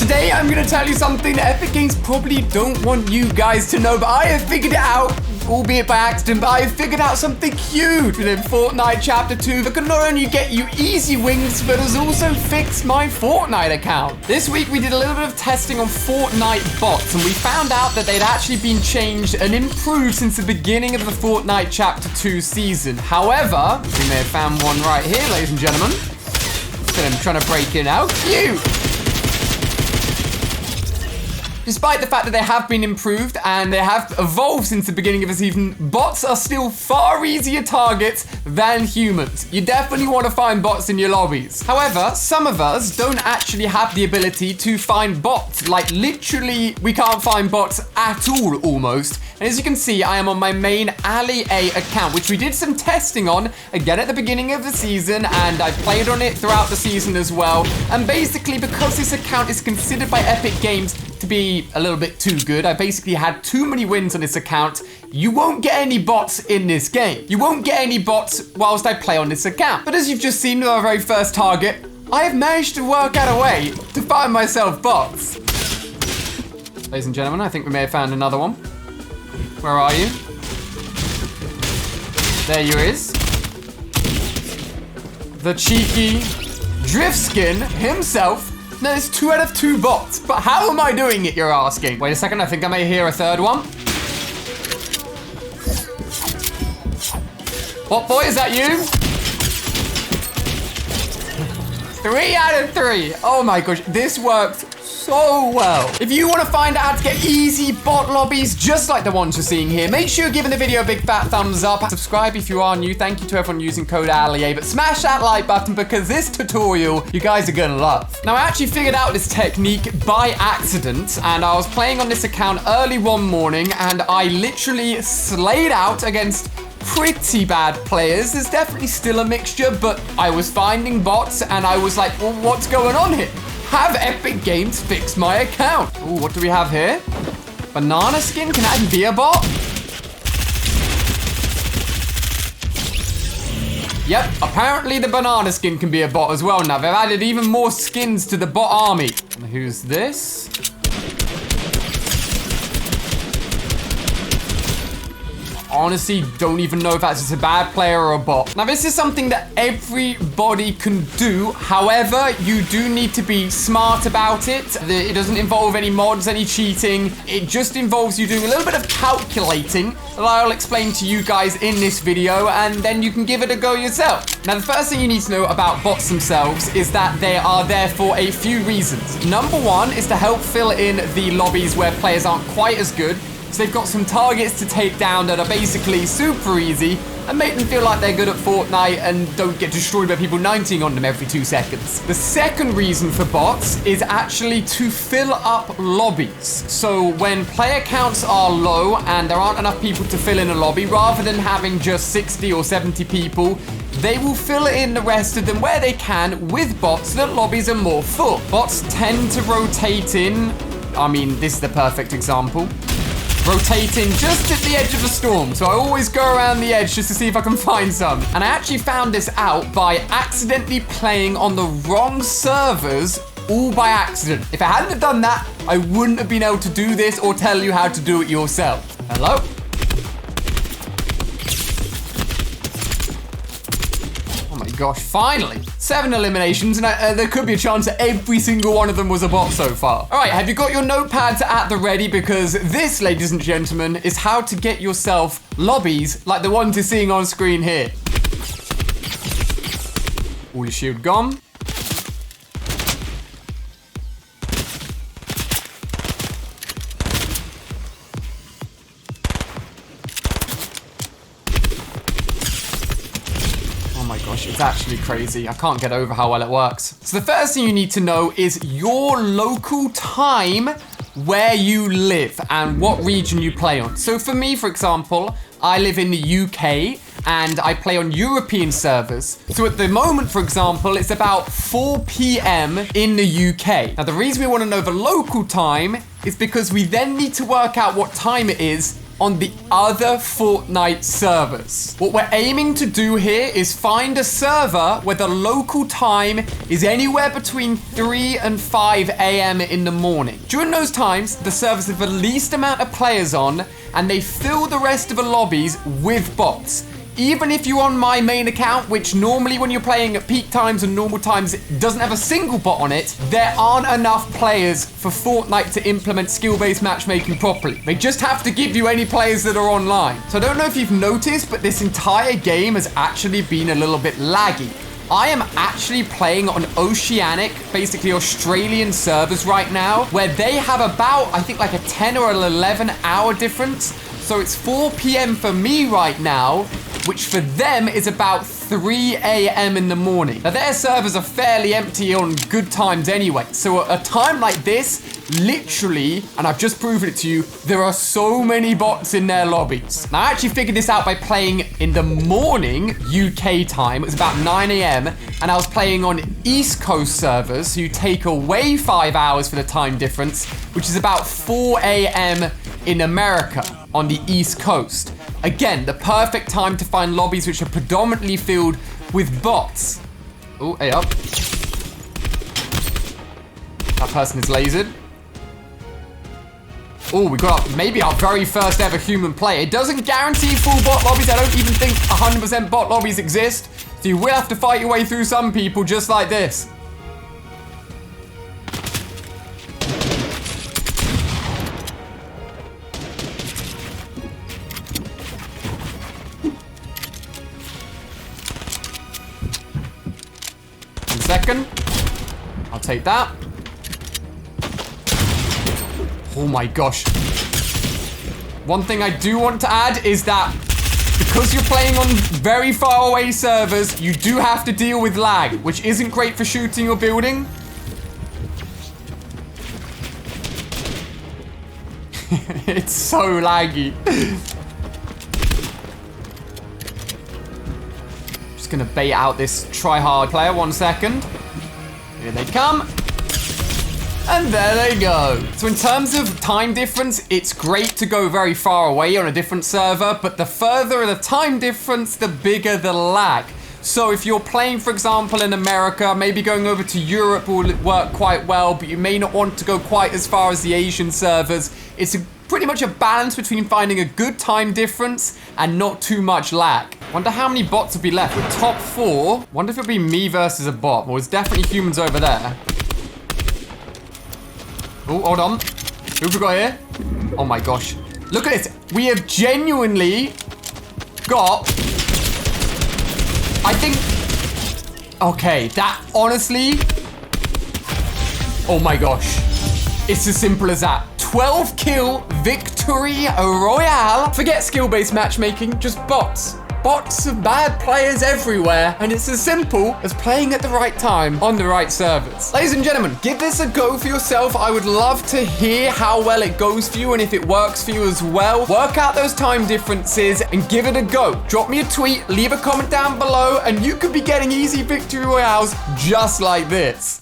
today I'm going to tell you something that Epic Games probably don't want you guys to know, but I have figured it out, albeit by accident, but I have figured out something huge within Fortnite Chapter 2 that can not only get you easy wins, but has also fixed my Fortnite account. This week we did a little bit of testing on Fortnite bots, and we found out that they'd actually been changed and improved since the beginning of the Fortnite Chapter 2 season. However, we may have found one right here, ladies and gentlemen. Look at him trying to break in. How cute! Despite the fact that they have been improved and they have evolved since the beginning of the season, bots are still far easier targets than humans. You definitely want to find bots in your lobbies. However, some of us don't actually have the ability to find bots. Like literally, we can't find bots at all almost. And as you can see, I am on my main Ali A account, which we did some testing on again at the beginning of the season, and I played on it throughout the season as well. And basically, because this account is considered by Epic Games to be a little bit too good, I basically had too many wins on this account. You won't get any bots in this game. You won't get any bots whilst I play on this account. But as you've just seen with our very first target, I have managed to work out a way to find myself bots. Ladies and gentlemen, I think we may have found another one. Where are you? There you is. The cheeky drift skin himself. No, it's 2 out of 2 bots. But how am I doing it, you're asking? Wait a second, I think I may hear a third one. What boy, is that you? 3 out of 3. Oh my gosh, this worked so well. If you want to find out how to get easy bot lobbies just like the ones you're seeing here, make sure you're giving the video a big fat thumbs up. Subscribe if you are new. Thank you to everyone using code ALIA, but smash that like button because this tutorial you guys are gonna love. Now, I actually figured out this technique by accident, and I was playing on this account early one morning, and I literally slayed out against pretty bad players. There's definitely still a mixture, but I was finding bots, and I was like, well, what's going on here? Have Epic Games fix my account? Ooh, what do we have here? Banana skin? Can that be a bot? Yep, apparently the banana skin can be a bot as well now. They've added even more skins to the bot army. And who's this? Honestly, don't even know if that's just a bad player or a bot. Now, this is something that everybody can do. However, you do need to be smart about it. It doesn't involve any mods, any cheating. It just involves you doing a little bit of calculating that I'll explain to you guys in this video, and then you can give it a go yourself. Now, the first thing you need to know about bots themselves is that they are there for a few reasons. Number one is to help fill in the lobbies where players aren't quite as good. So they've got some targets to take down that are basically super easy and make them feel like they're good at Fortnite and don't get destroyed by people 19 on them every 2 seconds. The second reason for bots is actually to fill up lobbies. So when player counts are low and there aren't enough people to fill in a lobby, rather than having just 60 or 70 people, they will fill in the rest of them where they can with bots so that lobbies are more full. Bots tend to rotate in. I mean, this is the perfect example. Rotating just at the edge of the storm. So I always go around the edge just to see if I can find some. And I actually found this out by accidentally playing on the wrong servers, all by accident. If I hadn't have done that, I wouldn't have been able to do this or tell you how to do it yourself. Hello? Oh my gosh, finally. 7 eliminations, and there could be a chance that every single one of them was a bot so far. All right, have you got your notepads at the ready? Because this, ladies and gentlemen, is how to get yourself lobbies like the ones you're seeing on screen here. All your shield gone. It's actually crazy. I can't get over how well it works. So the first thing you need to know is your local time where you live and what region you play on. So for me, for example, I live in the UK and I play on European servers. So at the moment, for example, it's about 4 p.m. in the UK. Now, the reason we want to know the local time is because we then need to work out what time it is on the other Fortnite servers. What we're aiming to do here is find a server where the local time is anywhere between 3 and 5 a.m. in the morning. During those times, the servers have the least amount of players on, and they fill the rest of the lobbies with bots. Even if you're on my main account, which normally when you're playing at peak times and normal times doesn't have a single bot on it, there aren't enough players for Fortnite to implement skill-based matchmaking properly. They just have to give you any players that are online. So I don't know if you've noticed, but this entire game has actually been a little bit laggy. I am actually playing on Oceanic, basically Australian servers right now, where they have about, I think like a 10 or an 11 hour difference. So it's 4 p.m. for me right now, which for them is about 3 a.m. in the morning. Now their servers are fairly empty on good times anyway. So at a time like this, literally, and I've just proven it to you, there are so many bots in their lobbies. Now I actually figured this out by playing in the morning UK time. It was about 9 a.m. and I was playing on East Coast servers who take away 5 hours for the time difference, which is about 4 a.m. in America on the East Coast. Again, the perfect time to find lobbies which are predominantly filled with bots. Oh, hey up. That person is lasered. Oh, we got maybe our very first ever human player. It doesn't guarantee full bot lobbies. I don't even think 100% bot lobbies exist. So you will have to fight your way through some people just like this. Second. I'll take that. Oh my gosh. One thing I do want to add is that because you're playing on very far away servers, you do have to deal with lag, which isn't great for shooting or building. It's so laggy. Just gonna bait out this try-hard player. 1 second. Here they come. And there they go. So in terms of time difference, it's great to go very far away on a different server, but the further the time difference, the bigger the lag. So if you're playing, for example, in America, maybe going over to Europe will work quite well, but you may not want to go quite as far as the Asian servers. It's pretty much a balance between finding a good time difference and not too much lag. Wonder how many bots will be left. With top 4, wonder if it'll be me versus a bot. Well, there's definitely humans over there. Oh, hold on. Who have we got here? Oh my gosh. Look at this. We have genuinely got... I think... Okay, that honestly... Oh my gosh. It's as simple as that. 12 kill victory royale. Forget skill-based matchmaking, just bots. Bots of bad players everywhere, and it's as simple as playing at the right time on the right servers. Ladies and gentlemen, give this a go for yourself. I would love to hear how well it goes for you and if it works for you as well. Work out those time differences and give it a go. Drop me a tweet, leave a comment down below, and you could be getting easy victory royales just like this.